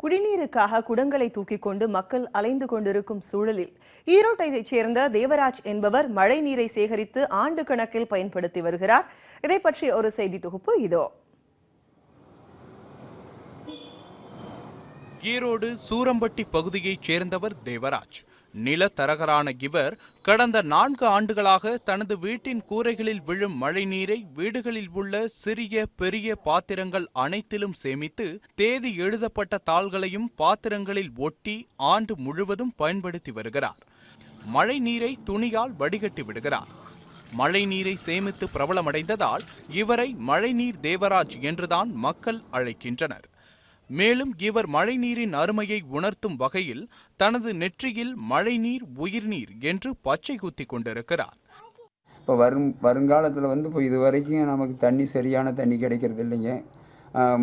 குடிநீருக்காக குடங்களை தூக்கிக் கொண்டு மக்கள் அலைந்து கொண்டிருக்கும் சூழலில் ஈரோட்டைச் சேர்ந்த தேவராஜ் என்பவர் மழை நீரை சேகரித்து ஆண்டு கணக்கில் பயன்படுத்தி வருகிறார். இதை பற்றிய ஒரு செய்தி தொகுப்பு இதோ. ஈரோடு சூரம்பட்டி பகுதியைச் சேர்ந்தவர் தேவராஜ். நிலத்தரகரான இவர் கடந்த 4 ஆண்டுகளாக தனது வீட்டின் கூரைகளில் விழும் மழை நீரை வீடுகளில் உள்ள சிறிய பெரிய பாத்திரங்கள் அனைத்திலும் சேமித்து தேதி எழுதப்பட்ட தாள்களையும் பாத்திரங்களில் ஒட்டி ஆண்டு முழுவதும் பயன்படுத்தி வருகிறார். மழை நீரை துணியால் வடிகட்டி விடுகிறார். மழை நீரை சேமித்து பிரபலமடைந்ததால் இவரை மழைநீர் தேவராஜ் என்றுதான் மக்கள் அழைக்கின்றனர். மேலும் இவர் மழைநீரின் அருமையை உணர்த்தும் வகையில் தனது நெற்றியில் மழைநீர் உயிர்நீர் என்று பச்சை குத்தி கொண்டிருக்கிறார். இப்போ வருங்காலத்தில் இப்போ இது வரைக்கும் நமக்கு தண்ணி சரியான தண்ணி கிடைக்கிறது இல்லைங்க.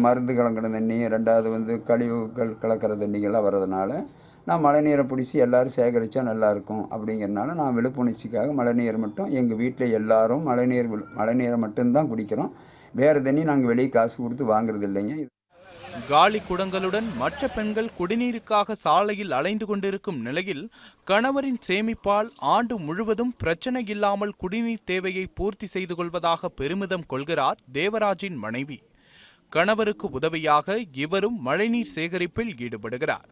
மருந்து கலக்கிற தண்ணி, ரெண்டாவது கழிவுகள் கலக்கிற தண்ணிகள்லாம் வர்றதுனால நான் மழை நீரை பிடிச்சி எல்லோரும் சேகரித்தா நல்லாயிருக்கும் அப்படிங்கிறதுனால நான் விழிப்புணர்ச்சிக்காக மழை நீர் மட்டும் எங்கள் வீட்டில் எல்லோரும் மழை நீரை மட்டும்தான் குடிக்கிறோம். வேறு தண்ணி நாங்கள் வெளியே காசு கொடுத்து வாங்குறது இல்லைங்க. காலி குடங்களுடன் மற்ற பெண்கள் குடிநீருக்காக சாலையில் அலைந்து கொண்டிருக்கும் நிலையில் கணவரின் சேமிப்பால் ஆண்டு முழுவதும் பிரச்சனை இல்லாமல் குடிநீர் தேவையை பூர்த்தி செய்து கொள்வதாக பெருமிதம் கொள்கிறார் தேவராஜின் மனைவி. கணவருக்கு உதவியாக இவரும் மழைநீர் சேகரிப்பில் ஈடுபடுகிறார்.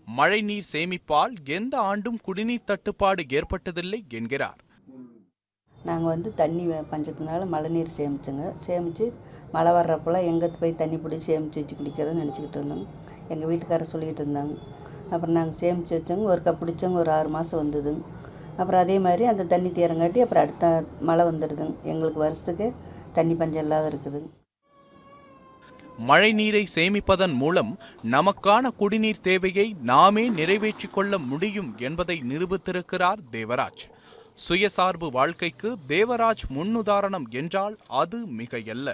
மழைநீர் சேமிப்பால் எந்த ஆண்டும் குடிநீர் தட்டுப்பாடு ஏற்பட்டதில்லை என்கிறார். நாங்கள் தண்ணி பஞ்சத்தினால மழை நீர் சேமித்து மழை வர்றப்போலாம் எங்கே போய் தண்ணி பிடிச்சி சேமித்து வச்சு குடிக்கிறதுன்னு நினச்சிக்கிட்டு இருந்தோங்க. எங்கள் வீட்டுக்காரர் சொல்லிகிட்டு இருந்தாங்க. அப்புறம் நாங்கள் சேமித்து வச்சோங்க. ஒரு கப் பிடிச்சோங்க, ஒரு 6 மாதம் வந்ததுங்க. அப்புறம் அதே மாதிரி அந்த தண்ணி தீரங்காட்டி அப்புறம் அடுத்த மழை வந்துடுதுங்க. எங்களுக்கு வருஷத்துக்கு தண்ணி பஞ்சம் இல்லாத இருக்குதுங்க. மழை நீரை சேமிப்பதன் மூலம் நமக்கான குடிநீர் தேவையை நாமே நிறைவேற்றிக் கொள்ள முடியும் என்பதை நிரூபித்திருக்கிறார் தேவராஜ். சுயசார்பு வாழ்க்கைக்கு தேவராஜ் முன்னுதாரணம் என்றால் அது மிகையல்ல.